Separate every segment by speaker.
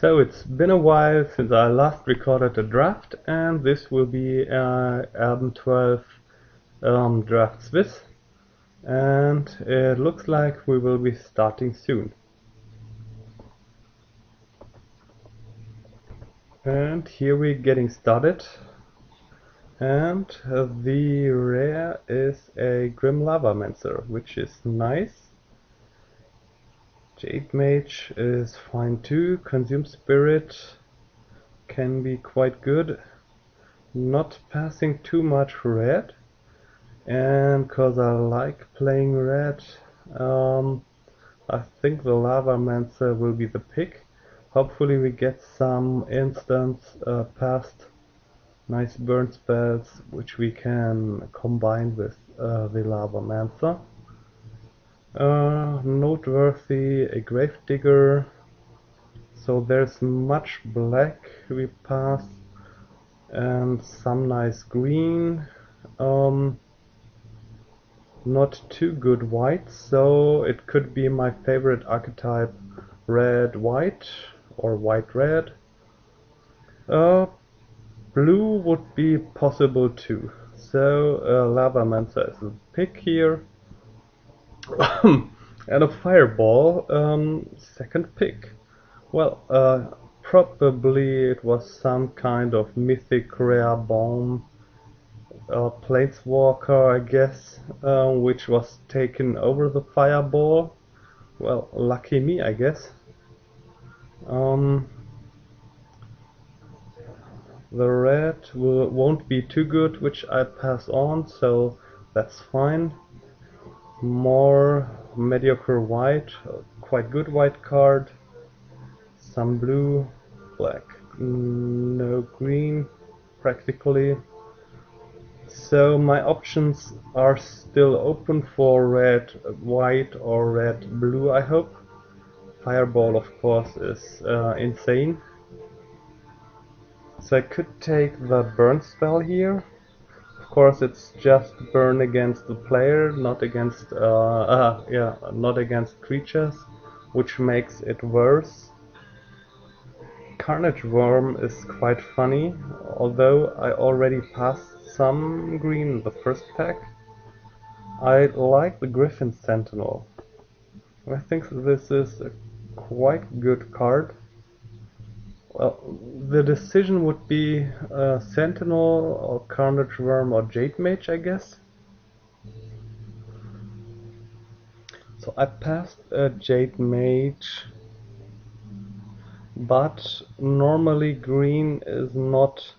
Speaker 1: So it's been a while since I last recorded a draft, and this will be album 12 draft Swiss, and it looks like we will be starting soon. And here we're getting started, and the rare is a Grim Lavamancer, which is nice. Jade Mage is fine too. Consume Spirit can be quite good. Not passing too much red, and cause I like playing red, I think the Lavamancer will be the pick. Hopefully we get some instants past nice burn spells which we can combine with the Lavamancer. Noteworthy, a Gravedigger, so there's much black we pass and some nice green. Not too good white, so it could be my favorite archetype, red-white or white-red. Blue would be possible too, so Lavamancer is a pick here. And a Fireball, second pick. Well, probably it was some kind of mythic rare bomb, Planeswalker, I guess, which was taken over the Fireball. Well, lucky me, I guess. The red won't be too good, which I pass on, so that's fine. More mediocre white, quite good white card. Some blue, black, no green, practically. So my options are still open for red, white or red, blue, I hope. Fireball, of course, is insane. So I could take the burn spell here. Of course, it's just burn against the player, not against not against creatures, which makes it worse. Carnage Worm is quite funny, although I already passed some green in the first pack. I like the Griffin Sentinel. I think this is a quite good card. Well, the decision would be Sentinel or Carnage Worm or Jade Mage, I guess. So I passed a Jade Mage, but normally green is not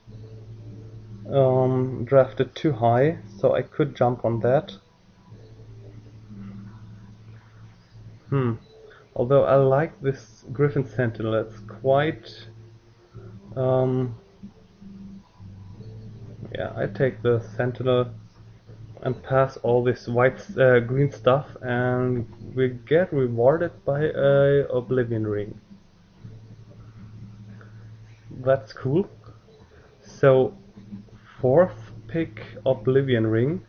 Speaker 1: drafted too high, so I could jump on that. Although I like this Griffin Sentinel, it's quite yeah, I take the Sentinel and pass all this green stuff, and we get rewarded by a Oblivion Ring. That's cool. So fourth pick, Oblivion Ring,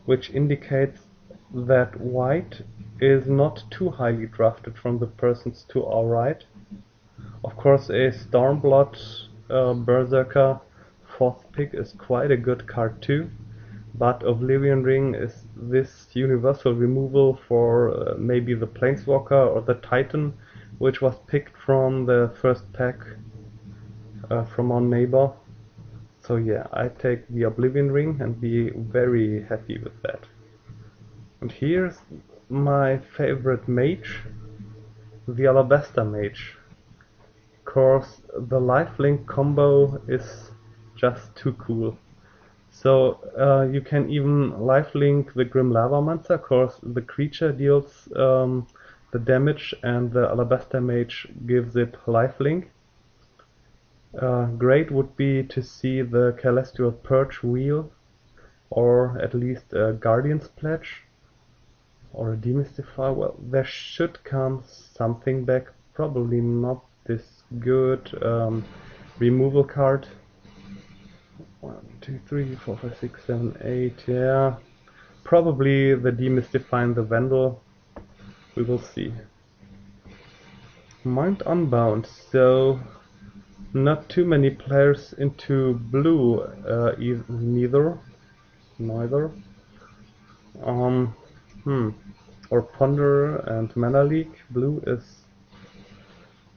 Speaker 1: which indicates that white is not too highly drafted from the persons to our right. Of course, a Stormblood Berserker fourth pick is quite a good card too, but Oblivion Ring is this universal removal for maybe the Planeswalker or the Titan, which was picked from the first pack from our neighbor. So yeah, I take the Oblivion Ring and be very happy with that. And here's my favorite mage, the Alabaster Mage. Of course, the lifelink combo is just too cool. So you can even lifelink the Grim Lavamancer. Of course, the creature deals the damage and the Alabaster Mage gives it lifelink. Great would be to see the Celestial Purge wheel, or at least a Guardian's Pledge, or a Demystify. Well, there should come something back, probably not this good removal card. 1, 2, 3, 4, 5, 6, 7, 8, yeah. Probably the Demystifying the Vandal. We will see. Mind Unbound, so not too many players into blue, neither. Um, or Ponder and Mana League. Blue is,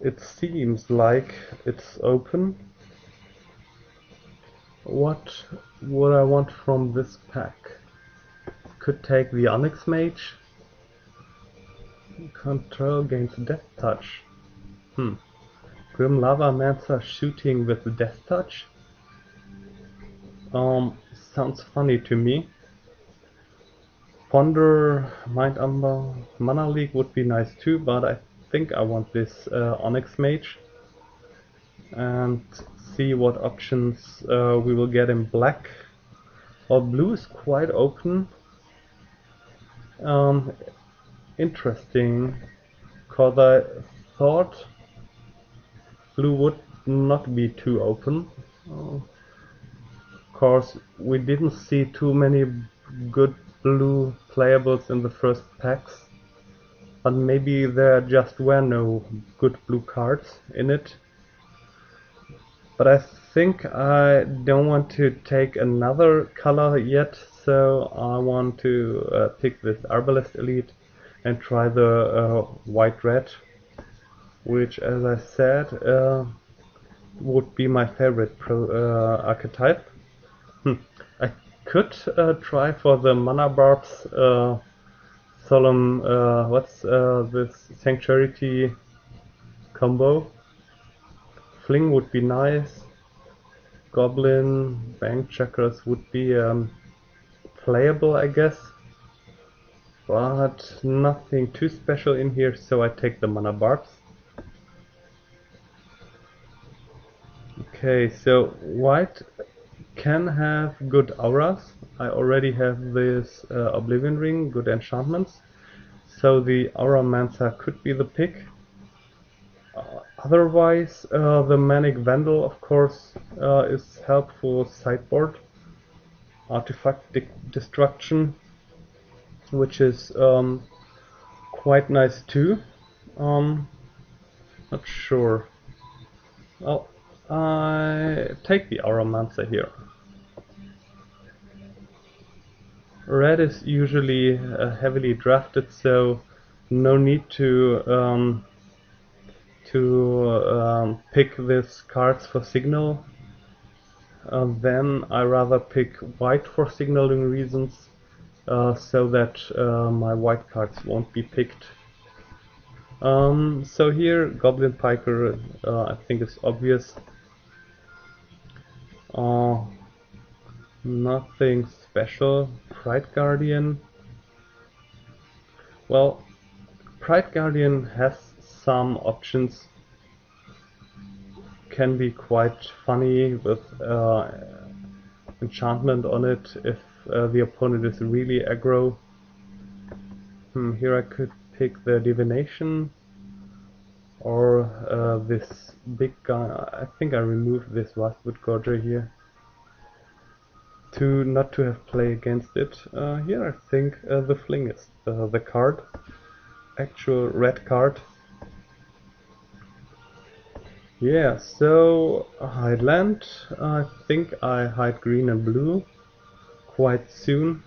Speaker 1: it seems like it's open. What would I want from this pack? Could take the Onyx Mage. Control gains Death Touch. Grim Lava Mancer shooting with Death Touch. Sounds funny to me. Ponder, Mind Umber, Mana League would be nice too, but I think I want this Onyx Mage. And see what options we will get in black. Well, blue is quite open. Interesting, cause I thought blue would not be too open. Cause we didn't see too many good blue playables in the first packs. But maybe there just were no good blue cards in it. But I think I don't want to take another color yet, so I want to pick this Arbalest Elite and try the white-red, which, as I said, would be my favorite archetype. I could try for the Mana Barbs Solemn, what's this Sanctuary combo. Fling would be nice. Goblin, Bank Checkers would be playable, I guess. But nothing too special in here, so I take the Mana Barbs. Okay, so white can have good auras. I already have this Oblivion Ring, good enchantments. So the Aura Mancer could be the pick. Otherwise, the Manic Vandal, of course, is helpful sideboard. Artifact Destruction, which is quite nice too. Not sure. Well, I take the Auramancer here. Red is usually heavily drafted, so no need to pick these cards for signal. Then I rather pick white for signaling reasons, so that my white cards won't be picked. So here, Goblin Piker, I think it's obvious. Nothing special. Pride Guardian. Well, Pride Guardian has some options. Can be quite funny with enchantment on it if the opponent is really aggro. Here I could pick the Divination or this big guy. I think I removed this Wastwood Gorger here to not to have play against it. Here I think the Fling is the card, actual red card. Yeah, so hide land. I think I hide green and blue quite soon.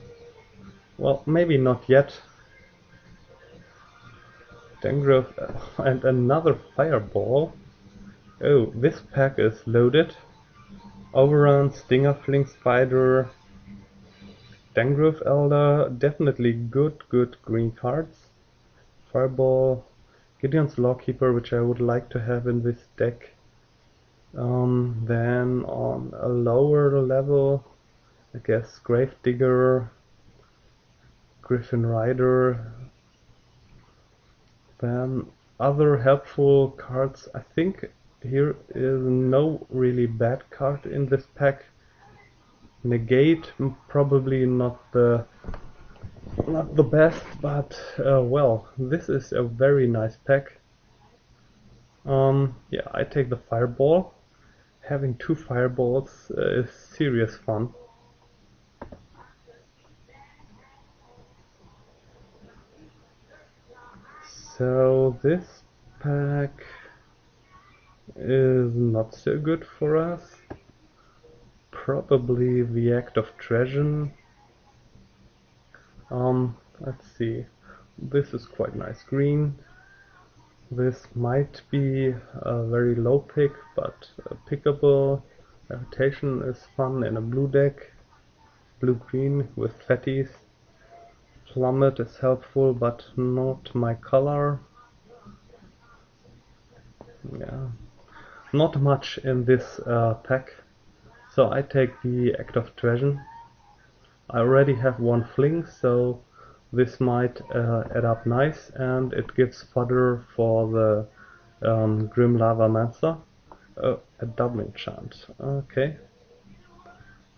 Speaker 1: Well, maybe not yet. Dengrove and another Fireball. Oh, this pack is loaded. Overrun, Stinger, Fling, Spider, Dengrove Elder, definitely good green cards. Fireball, Gideon's Lawkeeper, which I would like to have in this deck. Then on a lower level, I guess Gravedigger, Griffin Rider. Then other helpful cards. I think here is no really bad card in this pack. Negate, probably not the best, but well, this is a very nice pack. Yeah, I take the Fireball. Having two Fireballs is serious fun. So this pack is not so good for us. Probably the Act of Treasure. Let's see. This is quite nice green. This might be a very low pick, but pickable. Levitation is fun in a blue deck. Blue-green with fatties. Plummet is helpful, but not my color. Yeah, not much in this pack. So I take the Act of Treasure. I already have one fling, so this might add up nice, and it gives fodder for the Grim Lavamancer. Oh, a double enchant. Okay.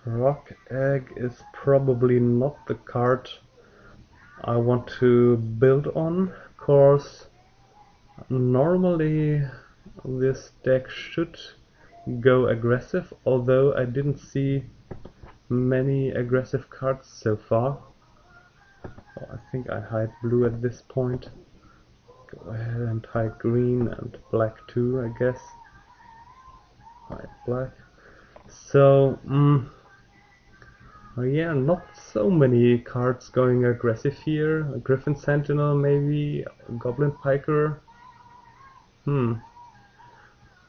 Speaker 1: Rock Egg is probably not the card I want to build on, cause normally this deck should go aggressive, although I didn't see many aggressive cards so far. Oh, I think I hide blue at this point. Go ahead and hide green and black too, I guess. Hide black. So, yeah, not so many cards going aggressive here. A Griffin Sentinel maybe, a Goblin Piker.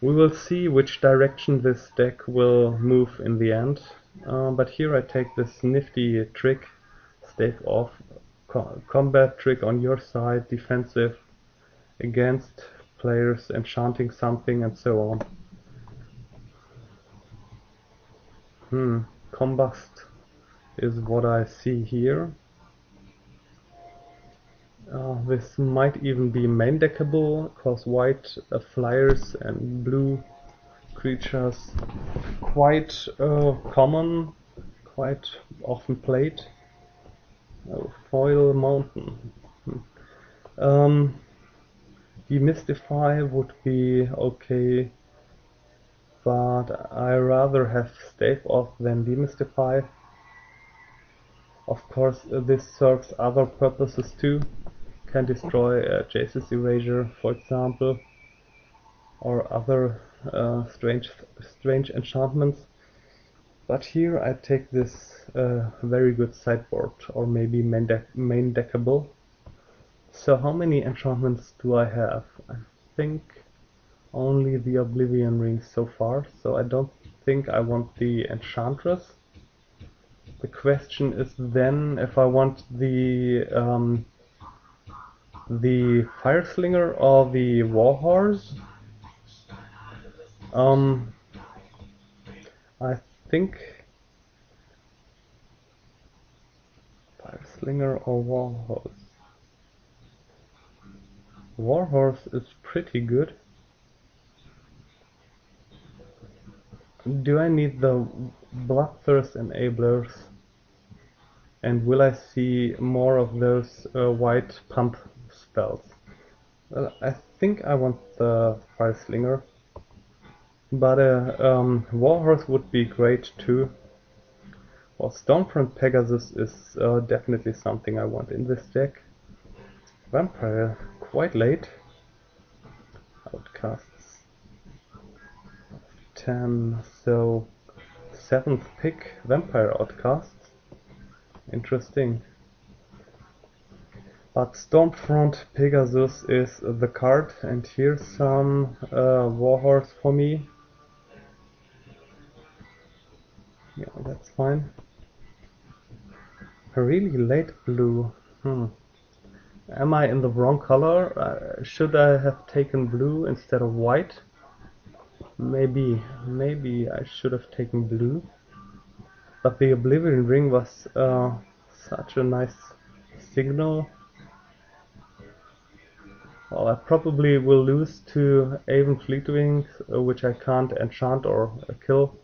Speaker 1: We will see which direction this deck will move in the end. But here I take this nifty trick, stave off, combat trick on your side, defensive against players enchanting something and so on. Combust is what I see here. This might even be main deckable, cause white flyers and blue creatures quite common, quite often played. Oh, Foil Mountain. Demystify would be okay, but I rather have Stave Off than Demystify. Of course, this serves other purposes too. Can destroy Jace's Erasure, for example, or other strange enchantments. But here I take this very good sideboard, or maybe main deckable. So how many enchantments do I have? I think only the Oblivion Ring so far, so I don't think I want the Enchantress. The question is then if I want the Fireslinger or the Warhorse. I think Fireslinger or Warhorse. Warhorse is pretty good. Do I need the Bloodthirst Enablers? And will I see more of those white pump spells? Well, I think I want the Fireslinger. But a Warhorse would be great too. Well, Stormfront Pegasus is definitely something I want in this deck. Vampire, quite late. Outcasts 10, so 7th pick, Vampire Outcasts. Interesting. But Stormfront Pegasus is the card, and here's some Warhorse for me. Yeah, that's fine. A really late blue. Am I in the wrong color? Should I have taken blue instead of white? Maybe I should have taken blue. But the Oblivion Ring was such a nice signal. Well, I probably will lose to Aven Fleetwing, which I can't enchant or kill,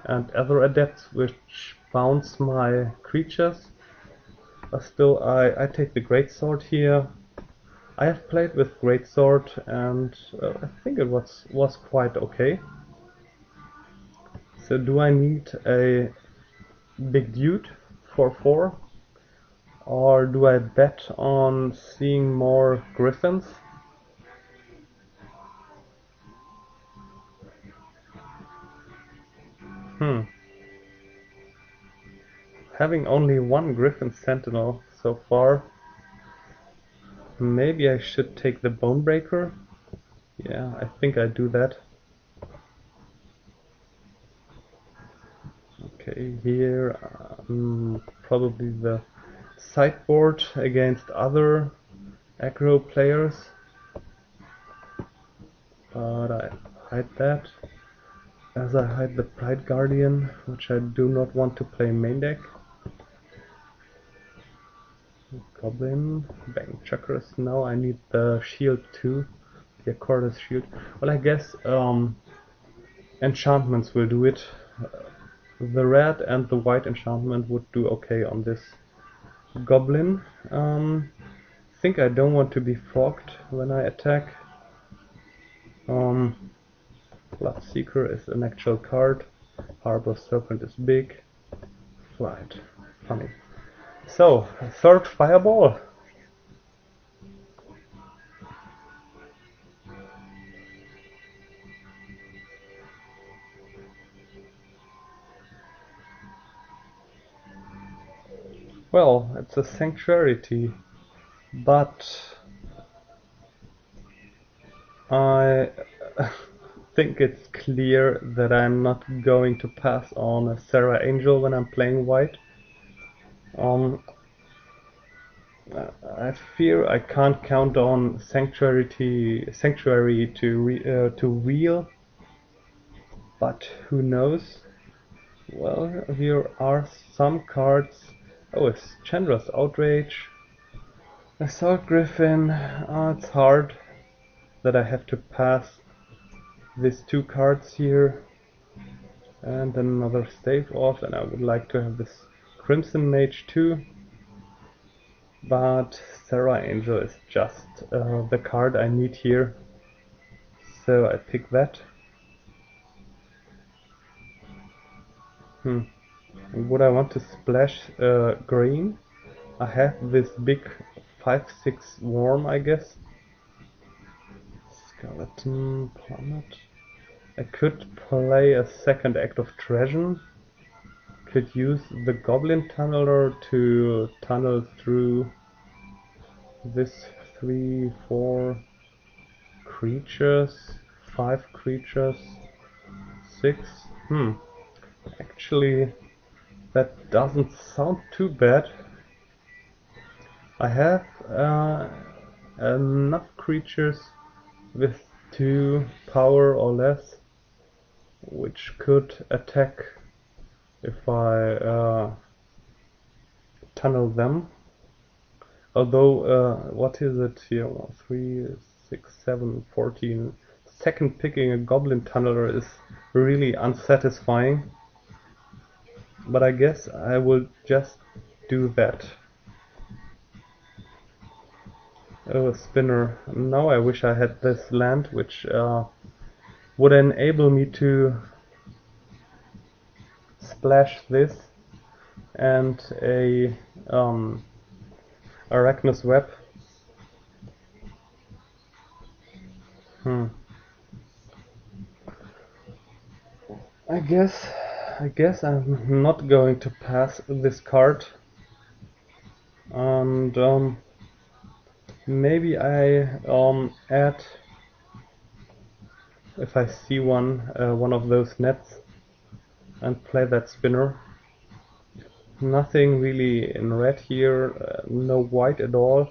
Speaker 1: and other adepts which bounce my creatures. But still, I take the Greatsword here. I have played with Greatsword and I think it was quite okay. So do I need a big dude for 4? Or do I bet on seeing more Griffins? Hmm. Having only one Griffin Sentinel so far, maybe I should take the Bonebreaker? Yeah, I think I do that. Okay, here probably the sideboard against other aggro players, but I hide that as I hide the Pride Guardian, which I do not want to play main deck. Goblin, bang, chakras. Now I need the shield too, the Accordus shield. Well, I guess enchantments will do it. The red and the white enchantment would do okay on this goblin. Think I don't want to be fogged when I attack. Bloodseeker is an actual card. Harbor Serpent is big. Flight. Funny. So, third fireball. Well, it's a sanctuary, but I think it's clear that I'm not going to pass on a Sarah Angel when I'm playing white. I fear I can't count on Sanctuary to wheel, but who knows? Well, here are some cards. Oh, it's Chandra's Outrage, Assault Griffin. It's hard that I have to pass these two cards here, and then another Stave off, and I would like to have this Crimson Mage too. But Sarah Angel is just the card I need here, so I pick that. Would I want to splash green? I have this big 5/6 worm, I guess. Skeleton Plummet. I could play a second Act of Treason. Could use the Goblin Tunneler to tunnel through this 3, 4 creatures, 5 creatures, 6. Actually, that doesn't sound too bad. I have enough creatures with 2 power or less, which could attack if I tunnel them. Although, what is it here? 1, 3, 6, 7, 14. Second picking a Goblin Tunneler is really unsatisfying. But I guess I will just do that. Oh, a spinner. Now I wish I had this land, which would enable me to splash this and a Arachnus Web. I guess I'm not going to pass this card, and maybe I add, if I see one of those nets, and play that spinner. Nothing really in red here, no white at all.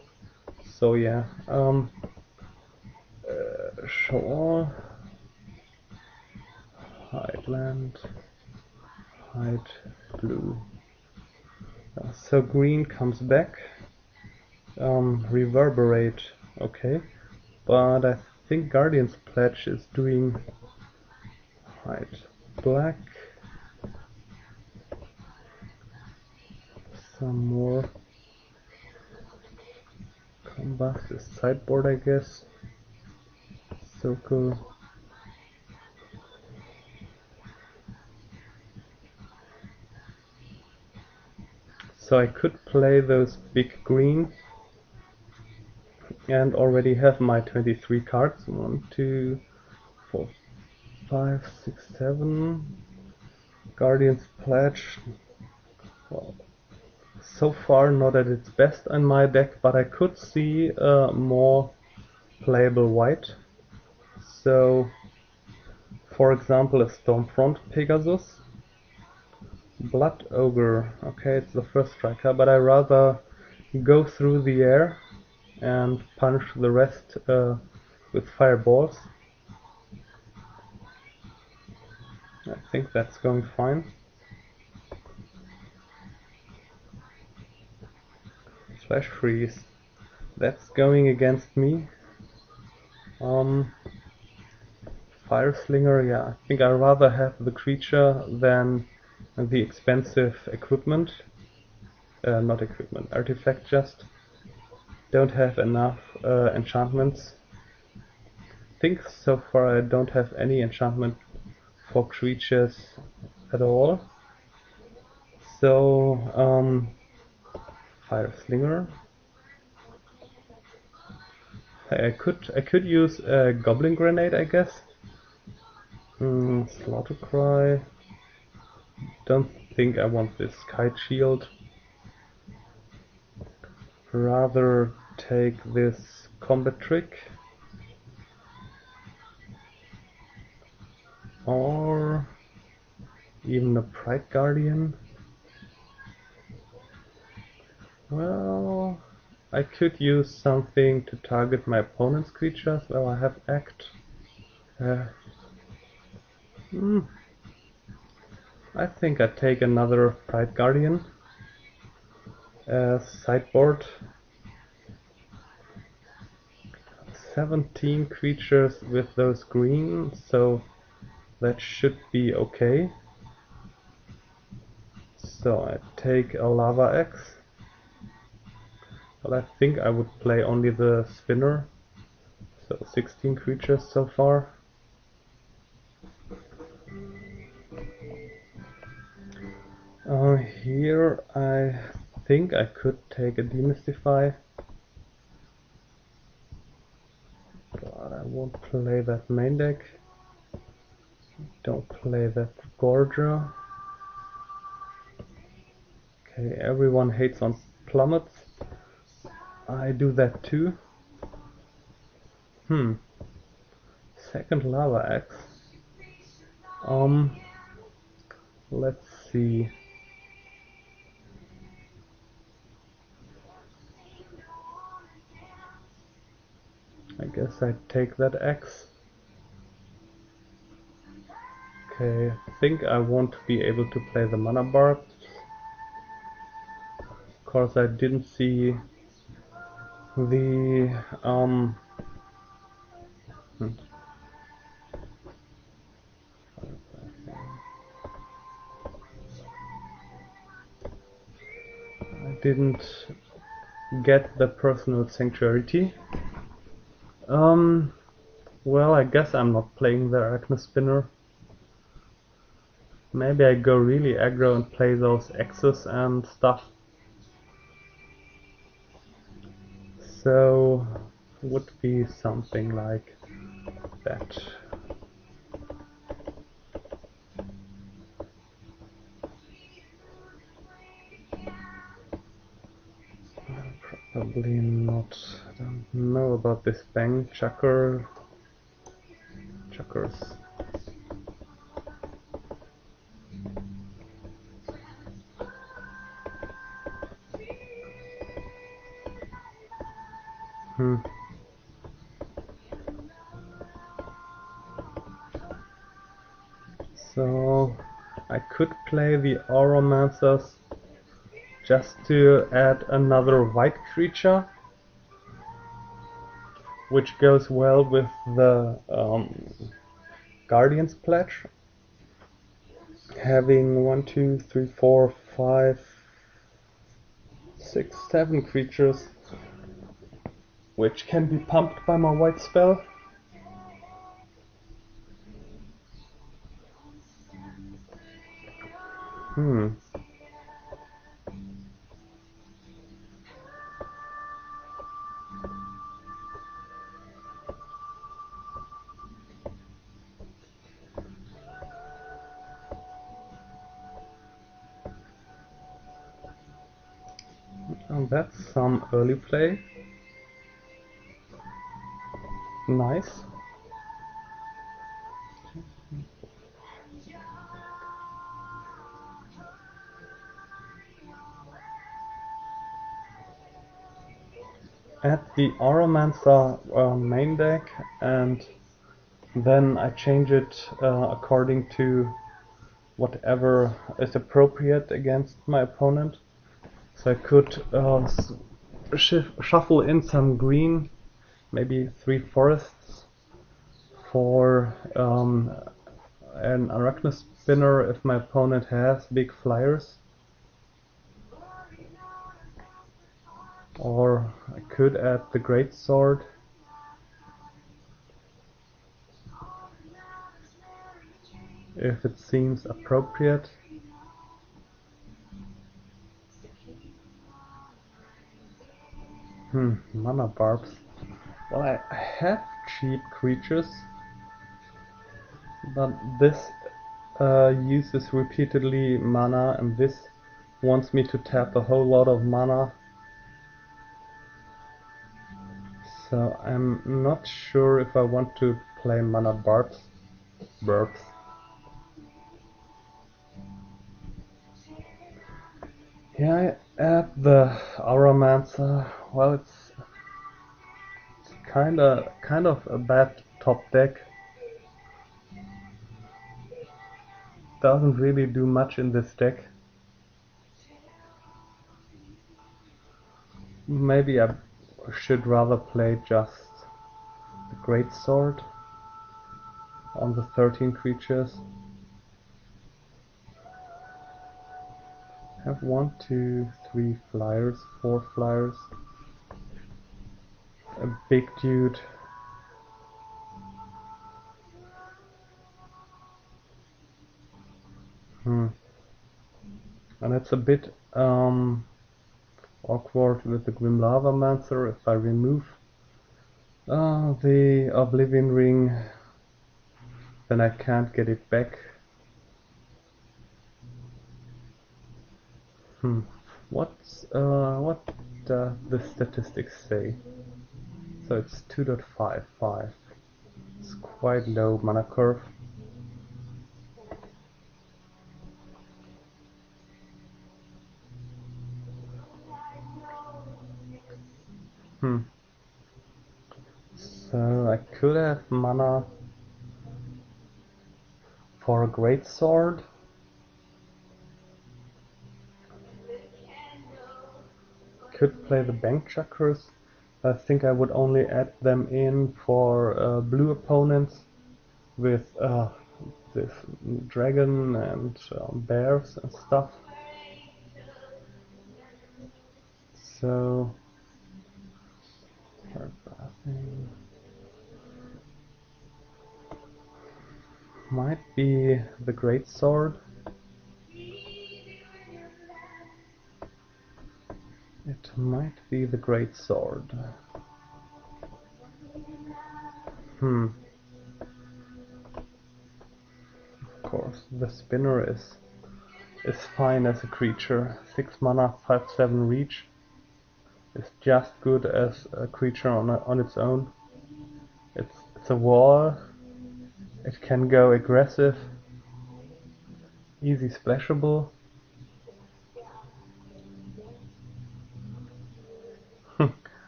Speaker 1: So yeah, show all, hide land, hide blue. So green comes back, reverberate, okay, but I think Guardian's Pledge is doing hide black, some more combust is sideboard, I guess, circle. So I could play those big green and already have my 23 cards. 1, 2, 4, 5, 6, 7. Guardian's Pledge, well, so far not at its best in my deck, but I could see more playable white. So, for example, a Stormfront Pegasus, Blood Ogre, okay, it's the first striker, but I rather go through the air and punch the rest with fireballs. I think that's going fine. Slash freeze. That's going against me. Fire Slinger, yeah, I think I'd rather have the creature than the expensive equipment. Not equipment, artifact just. Don't have enough enchantments. I think so far I don't have any enchantment for creatures at all. So, Fire Slinger. I could use a Goblin Grenade, I guess. Slaughter Cry. Don't think I want this Kite Shield. Rather take this Combat Trick. Or even a Pride Guardian. Well, I could use something to target my opponent's creatures. Well, I have Act. I think I take another Pride Guardian. Sideboard. 17 creatures with those green, so that should be okay. So I take a Lava Axe. Well, I think I would play only the spinner. So 16 creatures so far. Here I think I could take a Demystify. But I won't play that main deck. Don't play that Gorger. Okay, everyone hates on plummets. I do that too. Second Lava Axe. Let's see. I guess I take that axe. Okay, I think I won't be able to play the mana barbs. Of course, I didn't see the I didn't get the personal sanctuarity. Well, I guess I'm not playing the Arachne Spinner. Maybe I go really aggro and play those X's and stuff. So, would be something like that. Probably not. I don't know about this Bang Chuckers. So I could play the Auromancers just to add another white creature, which goes well with the Guardian's Pledge. Having 1, 2, 3, 4, 5, 6, 7 creatures which can be pumped by my white spell. And that's some early play. Nice. Add the Auramancer main deck, and then I change it according to whatever is appropriate against my opponent. So I could shuffle in some green, maybe 3 forests for an Arachne Spinner if my opponent has big flyers. Or I could add the Greatsword. If it seems appropriate. Mana barbs. Well, I have cheap creatures, but this uses repeatedly mana, and this wants me to tap a whole lot of mana. So I'm not sure if I want to play mana barbs. Yeah, I add the Auramancer. Well, it's kind of a bad top deck. Doesn't really do much in this deck. Maybe I should rather play just the Greatsword on the 13 creatures. Have 1, 2, 3 flyers, 4 flyers. A big dude. And it's a bit awkward with the Grim Lavamancer if I remove the Oblivion Ring, then I can't get it back. What the statistics say? So it's 2.55. It's quite low mana curve. So I could have mana for a Greatsword. Could play the Bank Chakras. I think I would only add them in for blue opponents with this dragon and bears and stuff. So might be the Greatsword. It might be the Greatsword. Of course, the Spinner is fine as a creature. 6 mana, 5/7 reach. Is just good as a creature on its own. It's a wall. It can go aggressive. Easy splashable.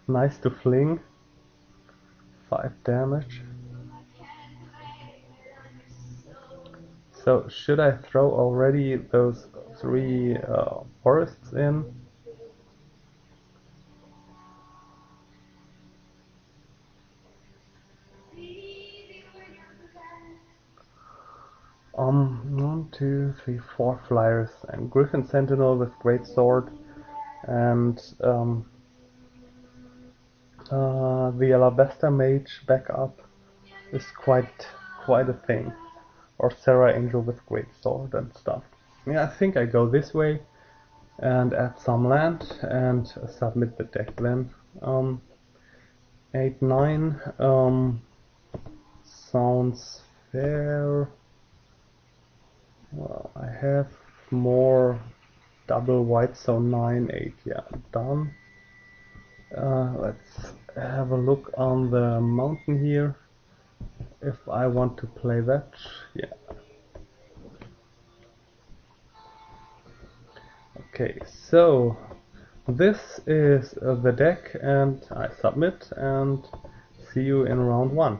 Speaker 1: Nice to fling. 5 damage. So should I throw already those 3 forests in? One, two, three, 4 flyers and Griffin Sentinel with Greatsword, and the Alabasta Mage backup is quite a thing. Or Serra Angel with Greatsword and stuff. Yeah, I think I go this way and add some land and submit the deck then. 8, 9 sounds fair. Well, I have more double white, so 9, 8, yeah, done. Let's have a look on the mountain here, if I want to play that, yeah. Okay, so this is the deck, and I submit and see you in round 1.